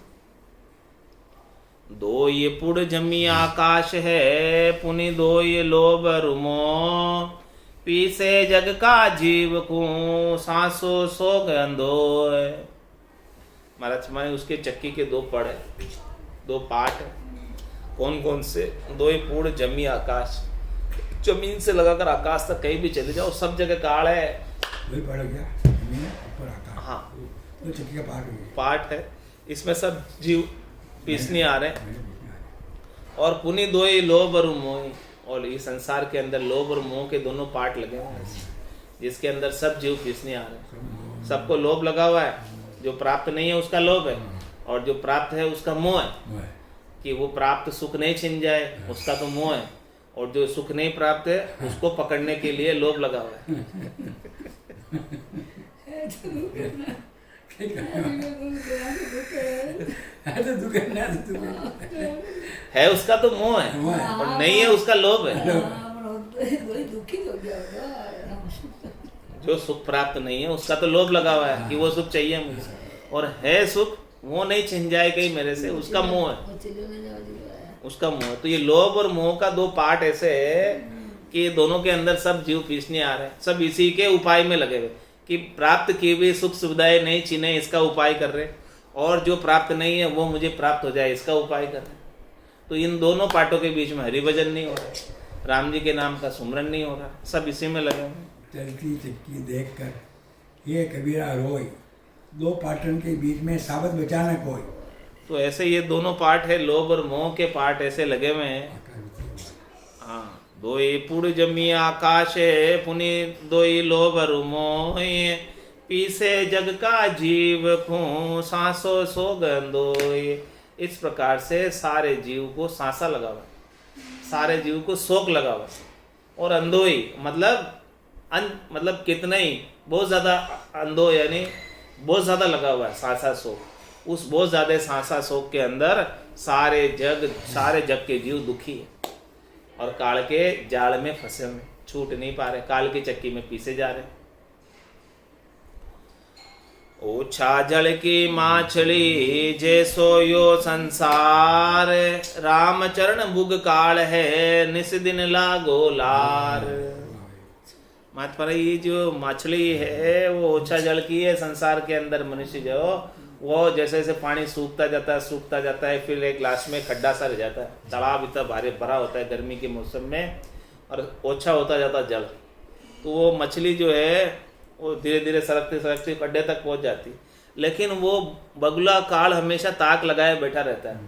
2 ये पुड़ जमी आकाश है, पुनि 2 ये लोभ रुमो, पीसे जग का जीव को, सांसो सोग अंधोय। महाराज माने उसके चक्की के 2 पड़ है, 2 पार्ट है। कौन कौन से? 2 पुड़ जमी आकाश, जमीन से लगाकर आकाश तक कहीं भी चले जाओ सब जगह काल है। वही पड़ गया, जमीन ऊपर आकाश। हाँ, तो चक्की का पार्ट है, इसमें सब जीव पीसने आ रहे हैं। और पुनि 2 ही लोभ और मोह, और इस संसार के अंदर लोभ और मोह के दोनों पार्ट लगे हुए हैं, जिसके अंदर सब जीव पीसने आ रहे हैं। सबको लोभ लगा हुआ है, जो प्राप्त नहीं है उसका लोभ है, और जो प्राप्त है उसका मोह है कि वो प्राप्त सुख नहीं छिन जाए, उसका तो मोह है। और जो सुख नहीं प्राप्त है उसको पकड़ने के लिए लोभ लगा हुआ है उसका तो मोह है, और नहीं है उसका लोभ है। जो सुख प्राप्त नहीं है उसका तो लोभ लगा हुआ है कि वो सुख चाहिए मुझे, और है सुख वो नहीं छिन जाए कहीं मेरे से, उसका मोह है, उसका मोह। तो ये लोभ और मोह का 2 पार्ट ऐसे है कि दोनों के अंदर सब जीव पीसने आ रहे हैं, सब इसी के उपाय में लगे हुए कि प्राप्त की हुई सुख सुविधाएं नहीं छिने, इसका उपाय कर रहे, और जो प्राप्त नहीं है वो मुझे प्राप्त हो जाए, इसका उपाय कर रहे। तो इन दोनों पार्टों के बीच में हरि भजन नहीं हो रहा, राम जी के नाम का सुमरन नहीं हो रहा, सब इसी में लगे हुए। चलती चक्की देख कर ये कबीरा रोई, 2 पाटन के बीच में साबत बचाना कोई। तो ऐसे ये दोनों पार्ट है, लोभ और मोह के पार्ट ऐसे लगे हुए हैं। हाँ, 2 ही पुड़ जमी आकाश है, पुनि 2 ही लोभ और मोह, पीसे जग का जीव को, सांसो सोग अंधोय। इस प्रकार से सारे जीव को सांसा लगा हुआ, सारे जीव को शोक लगा हुआ, और अंधोई मतलब कितना ही, बहुत ज्यादा अंधो यानी बहुत ज्यादा लगा हुआ है सांसा शोक। उस बहुत ज्यादा सांसा शोक के अंदर सारे जग के जीव दुखी है, और काल के जाल में फंसे हुए, छूट नहीं पा रहे, काल की चक्की में पीसे जा रहे। ओछा जल की माछली जैसो यो संसार, राम चरण बुग काल है, निस दिन लागो लार। महात्मा ये जो मछली है वो ओछा जल की है, संसार के अंदर मनुष्य जो वो जैसे जैसे पानी सूखता जाता है, फिर एक लास्ट में खड्डा सा रह जाता है। तालाब इतना भारी भरा होता है गर्मी के मौसम में, और ओछा होता जाता जल, तो वो मछली जो है वो धीरे धीरे सरकती खड्डे तक पहुंच जाती। लेकिन वो बगुला काल हमेशा ताक लगाए बैठा रहता है,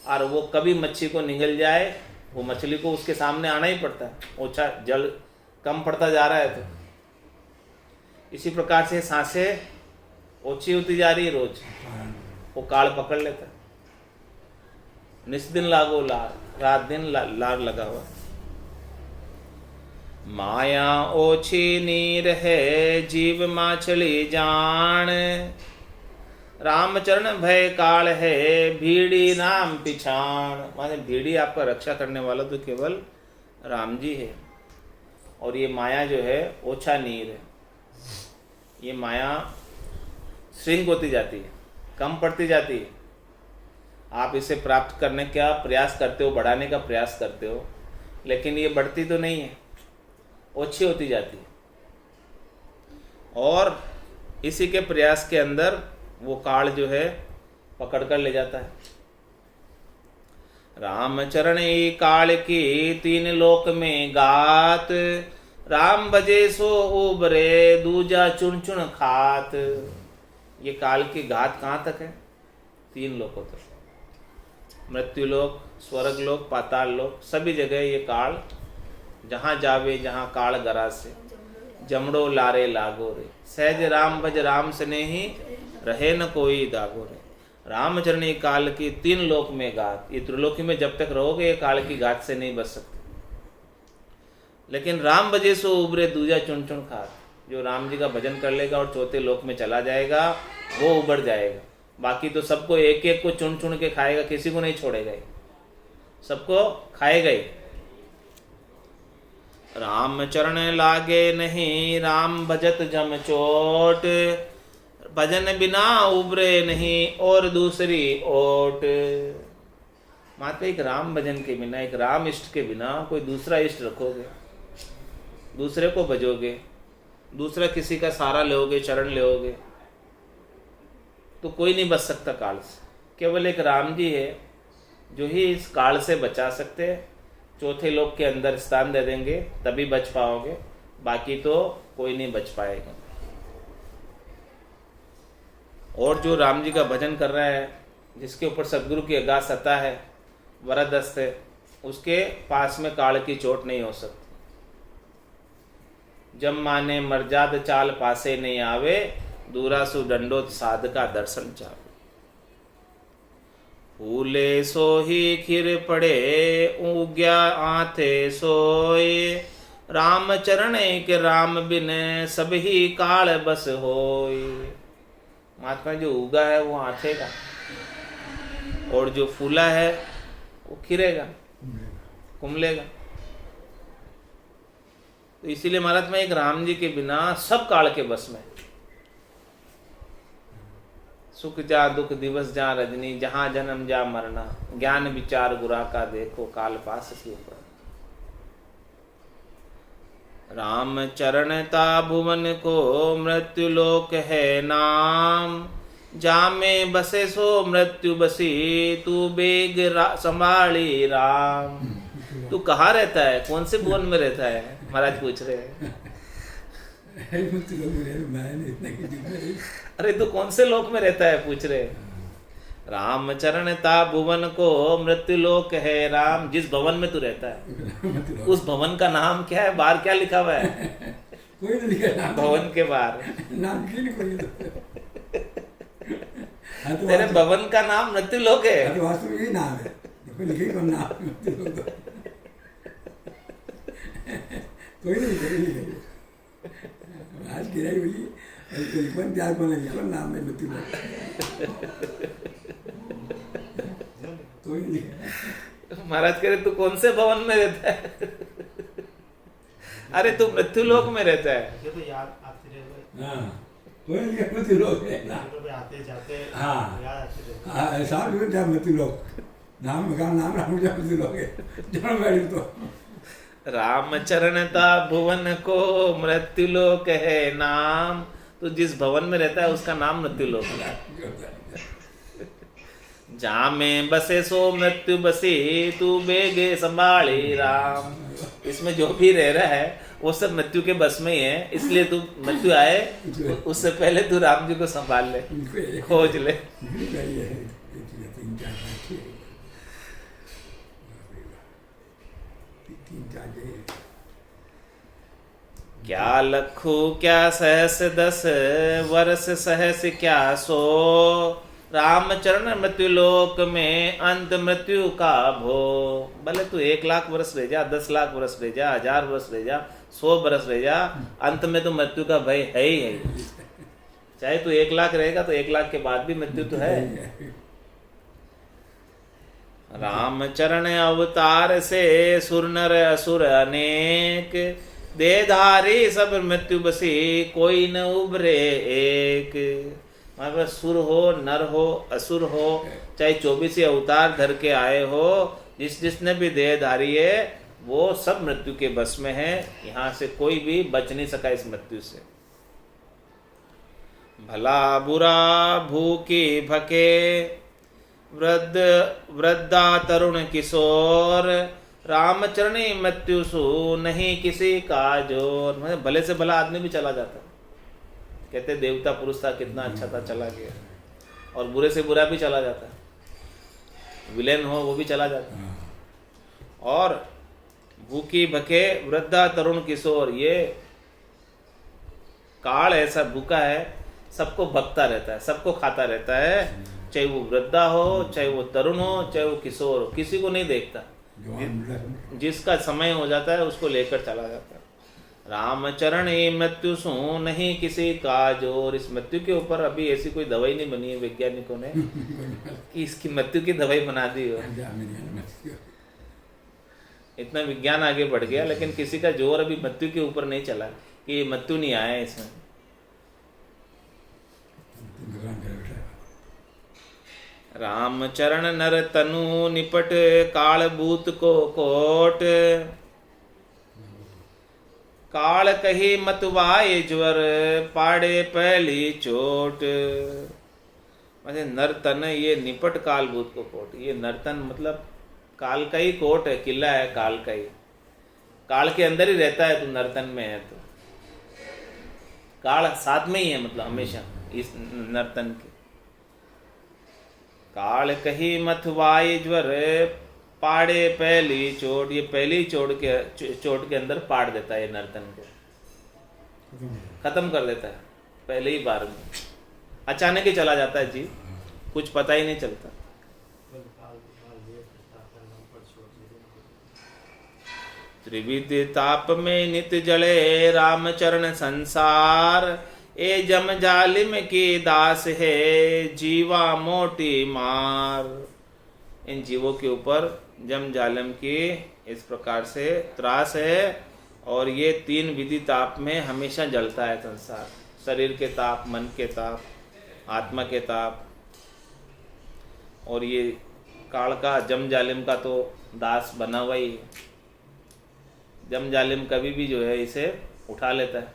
और वो कभी मच्छी को निगल जाए, वो मछली को उसके सामने आना ही पड़ता है, ओछा जल कम पड़ता जा रहा है। तो इसी प्रकार से सांसें ओछी होती जा रही है, रोज वो काल पकड़ लेता है। निस्दिन लागो लार, रात दिन लार लगा हुआ। माया ओछी नीर है, जीव माछली जान, रामचरण भय काल है, भीड़ी नाम पिछाण। माने भीड़ी आपका रक्षा करने वाला तो केवल राम जी है, और ये माया जो है ओछा नीर है। ये माया श्रिंक होती जाती है, कम पड़ती जाती है। आप इसे प्राप्त करने का प्रयास करते हो, बढ़ाने का प्रयास करते हो, लेकिन ये बढ़ती तो नहीं है, ओछी होती जाती है। और इसी के प्रयास के अंदर वो काल जो है पकड़ कर ले जाता है। रामचरण ही काल की 3 लोक में गात, राम भजे सो उबरे, दूजा चुन चुन खात। ये काल की घात कहाँ तक है? 3 लोकों तक, मृत्यु लोक, स्वर्ग लोक, पाताल लोक, सभी जगह ये काल जहाँ जावे जहाँ काल गरा से, जमड़ो लारे लागो रे, सहज राम भज राम स्नेही, रहे न कोई दागो रे। रामचरणी काल की 3 लोक में घात। ये त्रिलोकी में जब तक रहोगे ये काल की घात से नहीं बच सकते। लेकिन राम भजे सो उबरे, दूजा चुन चुन खात। जो राम जी का भजन कर लेगा और 4थे लोक में चला जाएगा वो उबर जाएगा, बाकी तो सबको एक एक को चुन चुन के खाएगा, किसी को नहीं छोड़ेगा, सबको खाएगा ही। राम चरण लागे नहीं, राम भजत जम चोट, भजन बिना उबरे नहीं और दूसरी ओट। मात्र एक राम भजन के बिना, एक राम इष्ट के बिना कोई दूसरा इष्ट रखोगे, दूसरे को भजोगे, दूसरा किसी का सहारा लोगे, चरण लोगे, तो कोई नहीं बच सकता काल से। केवल एक राम जी है जो ही इस काल से बचा सकते हैं। चौथे लोक के अंदर स्थान दे देंगे तभी बच पाओगे, बाकी तो कोई नहीं बच पाएगा। और जो राम जी का भजन कर रहा है, जिसके ऊपर सदगुरु की अगाध सत्ता है, वरदस्त है, उसके पास में काल की चोट नहीं हो सकती। जब माने मर्जाद चाल पासे नहीं आवे, दूरासु दंडोत साध का दर्शन चावे। फूले सोही खिर पड़े, उग्या आथे सोए, राम चरण के राम बिन सब ही काल बस होए। महात्मा जो उगा है वो आथेगा, और जो फूला है वो खिरेगा, कुमलेगा। तो इसीलिए महाराज में एक राम जी के बिना सब काल के बस में। सुख जा दुख दिवस जा रजनी, जहां जन्म जा मरना, ज्ञान विचार गुरा का देखो, काल पास के ऊपर। राम चरणता भुवन को मृत्यु लोक है नाम, जामे बसे सो मृत्यु बसी, तू बेग संभाली राम। तू कहाँ रहता है, कौन से भुवन में रहता है? महाराज पूछ रहे हैं। अरे तू कौन से लोक में रहता है, पूछ रहे। राम चरण ता भुवन को मृत्यु लोक है राम। जिस भवन में तू रहता है उस भवन का नाम क्या है? बाहर क्या लिखा हुआ है? कोई नहीं लिखा नाम, भवन के बाहर नाम की नहीं कोई। तेरे भवन का नाम मृत्यु लोक है। वास्तव में यही नाम है, लिखे कौन नाम मृत्यु लोक। कोई नहीं आज गिराई हुई लिखवन त्याग बना गया नाम में मृत्यु लोक। कोई नहीं। महाराज कह रहे तू कौन से भवन में रहता है? अरे तू मृत्यु लोक में रहता है। ये तो याद आती रहे। हाँ, कोई नहीं मृत्यु लोक है ना। आते जाते हाँ, याद आती रहे। हाँ, साथ में क्या मृत्यु लोक, नाम का नाम राम का मृत्यु लोक है। जन्म बैठ तो राम चरणता भुवन को मृत्यु लोक है नाम। तो जिस भवन में रहता है उसका नाम मृत्यु लोक है। जहाँ में बसे सो मृत्यु बसी, तू बेगे संभाली राम। इसमें जो भी रह रहा है वो सब मृत्यु के बस में ही है, इसलिए तू मृत्यु आए उससे पहले तू राम जी को संभाल ले, खोज ले। क्या लखू क्या सहस 10 वर्ष सहस क्या सो, राम चरण मृत्यु लोक में अंत मृत्यु का भो। भले तू 1 लाख वर्ष रह जा, 10 लाख वर्ष रह जा, 1000 वर्ष रह जा, 100 वर्ष रह जा, अंत में तो मृत्यु का भय है ही है। चाहे तू 1 लाख रहेगा तो 1 लाख के बाद भी मृत्यु तो है। राम चरण अवतार से सुर नर असुर अनेक, देहधारी सब मृत्यु बसी, कोई न उभरे एक। मतलब सुर हो, नर हो, असुर हो, चाहे 24 अवतार धर के आए हो, जिसने भी देहधारी है वो सब मृत्यु के बस में है। यहाँ से कोई भी बच नहीं सका इस मृत्यु से। भला बुरा भूखी भके, वृद्धा तरुण किशोर, रामचरणी मृत्यु सु नहीं किसी का जोर। मतलब भले से भला आदमी भी चला जाता, कहते देवता पुरुष था, कितना अच्छा था, चला गया। और बुरे से बुरा भी चला जाता, विलेन हो वो भी चला जाता। और भूखी भके, वृद्धा तरुण किशोर, ये काल ऐसा भूखा है, सबको भगता रहता है, सबको खाता रहता है। चाहे वो वृद्धा हो, चाहे वो तरुण हो, चाहे वो किशोर हो, किसी को नहीं देखता। जिसका समय हो जाता है उसको लेकर चला जाता है। रामचरण ये मृत्यु सो नहीं किसी का जोर। इस मृत्यु के ऊपर अभी ऐसी कोई दवाई नहीं बनी है वैज्ञानिकों ने कि इसकी मृत्यु की दवाई बना दी हो। इतना विज्ञान आगे बढ़ गया, लेकिन किसी का जोर अभी मृत्यु के ऊपर नहीं चला कि मृत्यु नहीं आया इसमें। रामचरण नर तनु निपट काल भूत को कोट। काल कही मतवाए ज्वर पाड़े पहली चोट। मतलब नर्तन ये निपट काल भूत को कोट। ये नर्तन मतलब काल का ही कोट है, किला है काल का ही। काल के अंदर ही रहता है, तो नर्तन में है तो काल साथ में ही है, मतलब हमेशा इस नर्तन के। काल कही मथवाई ज्वर पाड़े पहली चोट। ये पहली चोट के अंदर पाड़ देता है, ये नर्तन को खत्म कर देता है पहले ही बार में। अचानक ही चला जाता है जी, कुछ पता ही नहीं चलता। त्रिविध ताप में नित जले रामचरण संसार। ए जम जालिम की दास है जीवा मोटी मार। इन जीवों के ऊपर जम जालिम की इस प्रकार से त्रास है, और ये 3 विधि ताप में हमेशा जलता है संसार। शरीर के ताप, मन के ताप, आत्मा के ताप। और ये काल का जम जालिम का तो दास बना हुआ ही है। जम जालिम कभी भी जो है इसे उठा लेता है।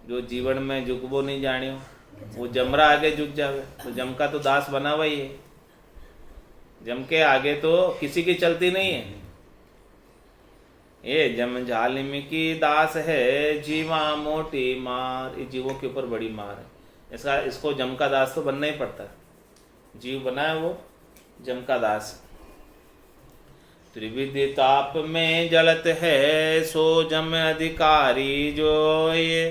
जो जीवन में झुकबो नहीं जानियो, वो जमरा आगे झुक जावे। तो जम का तो दास बना हुआ ही है। जम के आगे तो किसी की चलती नहीं है। ये जम जालिम की दास है जीवा मोटी मार। ये जीवों के ऊपर बड़ी मार है। इसको जम का दास तो बनना ही पड़ता है। जीव बना है वो जम का दास। त्रिविधि ताप में जलत है सो जम अधिकारी जो। ये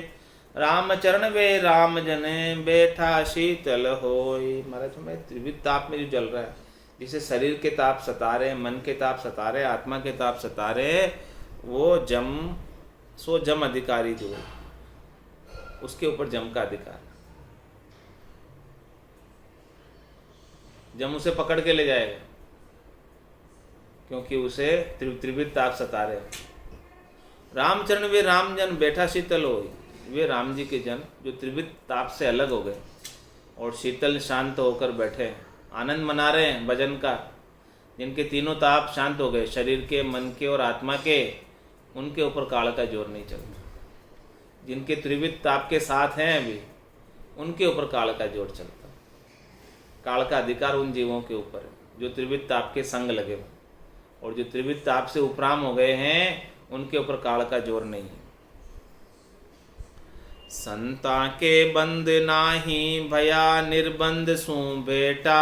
रामचरण वे राम जने बैठा शीतल होय। महाराज में त्रिविध ताप में जो जल रहा है, जिसे शरीर के ताप सता रहे, मन के ताप सता रहे, आत्मा के ताप सता रहे, वो जम सो जम अधिकारी जो है, उसके ऊपर जम का अधिकार। जम उसे पकड़ के ले जाएगा, क्योंकि उसे त्रिविध ताप सता रहे। रामचरण वे राम जन बैठा शीतल होय। वे राम जी के जन जो त्रिविध ताप से अलग हो गए और शीतल शांत होकर बैठे, आनंद मना रहे हैं भजन का। जिनके तीनों ताप शांत हो गए, शरीर के, मन के और आत्मा के, उनके ऊपर काल का जोर नहीं चलता। जिनके त्रिविध ताप के साथ हैं अभी, उनके ऊपर काल का जोर चलता। काल का अधिकार उन जीवों के ऊपर है जो त्रिविध ताप के संग लगे हुए, और जो त्रिविध ताप से उपराम हो गए हैं, उनके ऊपर काल का जोर नहीं है। संता के बंद नाही भया निर्बंध सु बेटा।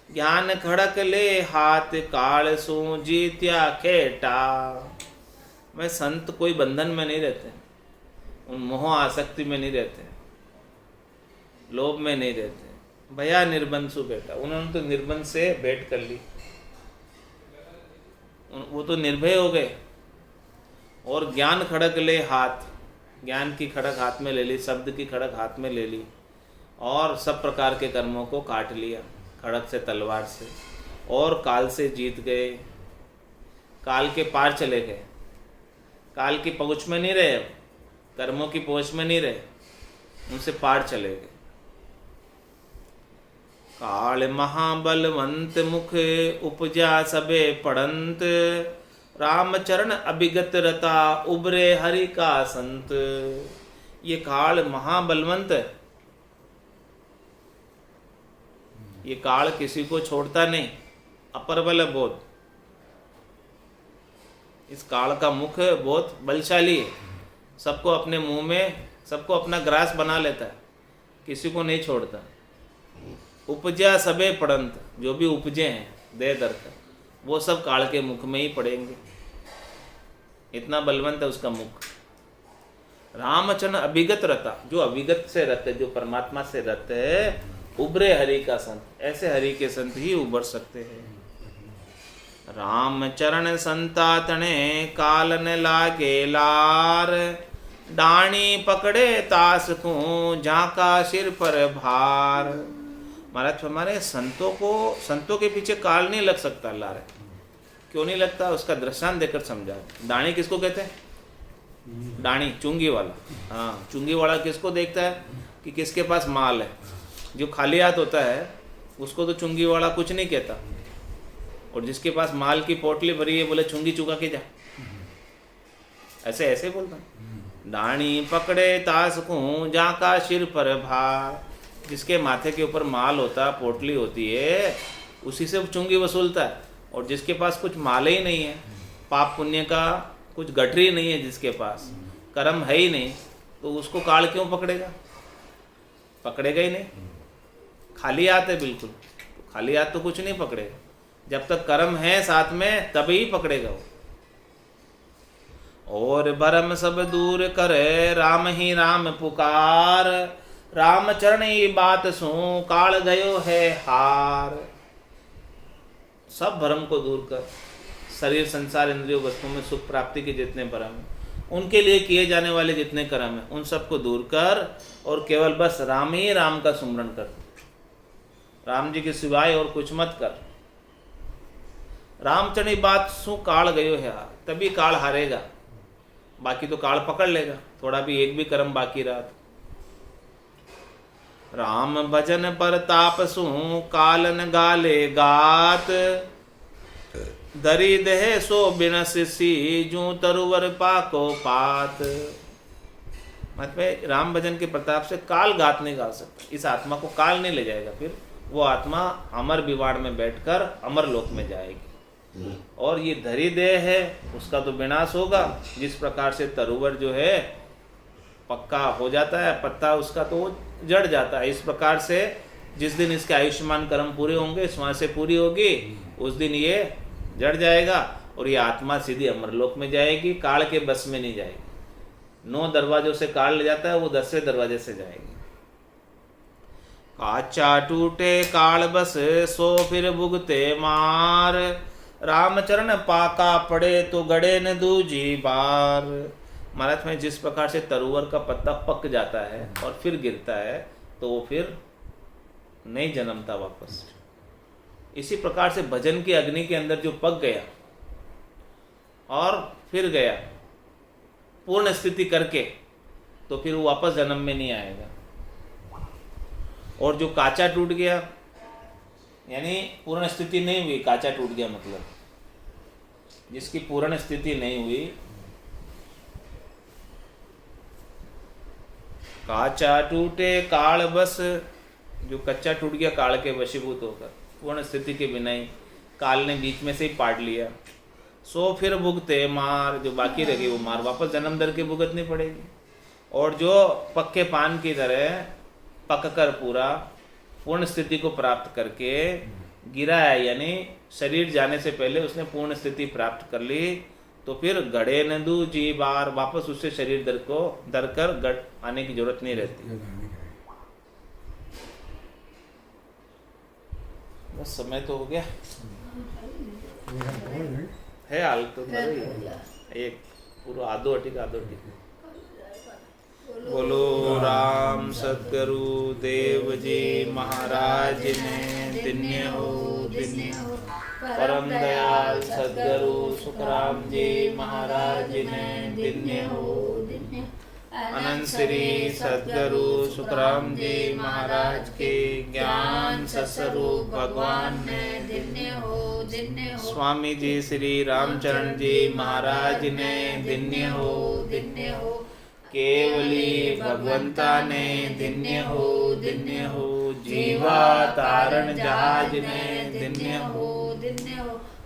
ज्ञान खड़क ले हाथ काल सु जीत्या खेटा। मैं संत कोई बंधन में नहीं रहते, उन मोह आसक्ति में नहीं रहते, लोभ में नहीं रहते। भया निर्बंध सु बेटा, उन्होंने तो निर्बंध से भेंट कर ली, वो तो निर्भय हो गए। और ज्ञान खड़क ले हाथ, ज्ञान की खड़क हाथ में ले ली, शब्द की खड़क हाथ में ले ली, और सब प्रकार के कर्मों को काट लिया खड़क से, तलवार से, और काल से जीत गए। काल के पार चले गए, काल की पहुँच में नहीं रहे, कर्मों की पहुँच में नहीं रहे, उनसे पार चले गए। काल महाबलवंत मुख उपजा सबे पड़ंत। रामचरण अभिगत रता उबरे हरि का संत। ये काल महाबलवंत है, ये काल किसी को छोड़ता नहीं, अपरबल है बहुत। इस काल का मुख बहुत बलशाली है, सबको अपने मुंह में, सबको अपना ग्रास बना लेता है, किसी को नहीं छोड़ता। उपजा सबे पड़ंत, जो भी उपजे हैं दे दर का, वो सब काल के मुख में ही पड़ेंगे। इतना बलवंत है उसका मुख। रामचरण अभिगत रता, जो अभिगत से रत है, जो परमात्मा से रत है, उबरे हरि का संत। ऐसे हरि के संत ही उबर सकते हैं। राम चरण संतातने कालन लागे लार, डाणी पकड़े तास को झांका सिर पर भार। महाराज हमारे संतों के पीछे काल नहीं लग सकता। अल्लाह रे क्यों नहीं लगता, उसका दृष्टांत देकर समझा। डाणी किसको कहते हैं? डाणी चुंगी वाला। हाँ, चुंगी वाला किसको देखता है कि किसके पास माल है। जो खाली हाथ होता है उसको तो चुंगी वाला कुछ नहीं कहता, और जिसके पास माल की पोटली भरी है बोले चुंगी चुका के जा, ऐसे ऐसे बोलता। डाणी पकड़े तास को जाका सिर पर भार, जिसके माथे के ऊपर माल होता, पोटली होती है, उसी से चुंगी वसूलता है। और जिसके पास कुछ माल ही नहीं है, पाप पुण्य का कुछ गठरी नहीं है, जिसके पास कर्म है ही नहीं, तो उसको काल क्यों पकड़ेगा? पकड़ेगा ही नहीं। खाली हाथ है बिल्कुल, तो खाली हाथ तो कुछ नहीं पकड़ेगा। जब तक कर्म है साथ में तभी पकड़ेगा वो। और भरम सब दूर करे राम ही राम पुकार, राम चरण ही बात सो काल गयो है हार। सब भ्रम को दूर कर, शरीर संसार इंद्रियों वस्तुओं में सुख प्राप्ति के जितने भ्रम हैं, उनके लिए किए जाने वाले जितने कर्म हैं, उन सबको दूर कर और केवल बस राम ही राम का सुमरण कर। राम जी के सिवाय और कुछ मत कर। रामचरणी बात सु काल गयो है हार, तभी काल हारेगा, बाकी तो काल पकड़ लेगा। थोड़ा भी एक भी कर्म बाकी रहा तो। राम भजन पर तापसु कालन गाले गात, दरी देह सो बिनस सी जू तरुवर पाको पात। मतलब राम भजन के प्रताप से काल गात नहीं गा सकता। इस आत्मा को काल नहीं ले जाएगा, फिर वो आत्मा अमर विवाड़ में बैठकर अमर लोक में जाएगी। और ये धरी देह है, उसका तो विनाश होगा। जिस प्रकार से तरुवर जो है पक्का हो जाता है, पत्ता उसका तो जड़ जाता है, इस प्रकार से जिस दिन इसके आयुष्मान कर्म पूरे होंगे, श्वासें पूरी होगी, उस दिन ये जड़ जाएगा और ये आत्मा सीधी अमरलोक में जाएगी, काल के बस में नहीं जाएगी। 9 दरवाजों से काल ले जाता है, वो 10वें दरवाजे से जाएगी। काचा टूटे काल बस सो फिर भुगते मार, रामचरण पाका पड़े तो गड़े न दूजी बार। महाराज में जिस प्रकार से तरुवर का पत्ता पक जाता है और फिर गिरता है तो वो फिर नहीं जन्मता वापस, इसी प्रकार से भजन की अग्नि के अंदर जो पक गया और फिर गया पूर्ण स्थिति करके, तो फिर वो वापस जन्म में नहीं आएगा। और जो काचा टूट गया यानी पूर्ण स्थिति नहीं हुई, काचा टूट गया मतलब जिसकी पूर्ण स्थिति नहीं हुई। काचा टूटे काल बस, जो कच्चा टूट गया काल के वशीभूत होकर, पूर्ण स्थिति के बिना ही काल ने बीच में से ही पाट लिया। सो फिर भुगते मार, जो बाकी रह गई वो मार वापस जन्म दर के भुगतनी पड़ेगी। और जो पक्के पान की तरह पककर पूरा पूर्ण स्थिति को प्राप्त करके गिरा है, यानी शरीर जाने से पहले उसने पूर्ण स्थिति प्राप्त कर ली, तो फिर गड़े न दूजी बार, वापस उससे शरीर दर कर गड़ आने की जरूरत नहीं रहती। बस समय तो हो गया है, हाल तो एक पूरा आधो अटिक। बोलो राम सतगुरु देव जी महाराज ने धन्य हो परम दयाल सतगुरु सुखराम जी महाराज ने धन्य हो। अनंत श्री सतगुरु सुखराम जी महाराज के ज्ञान सस्वरूप भगवान ने धन्य हो। स्वामी जी श्री रामचरण जी महाराज ने धन्य हो। केवली भगवंता ने धन्य हो। जीवा तारण जहाज ने धन्य हो।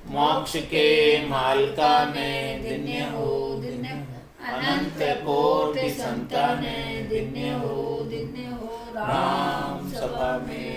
मोक्ष के मालका ने धन्य हो। अनंत कोटि संतान ने धन्य हो। राम सभा में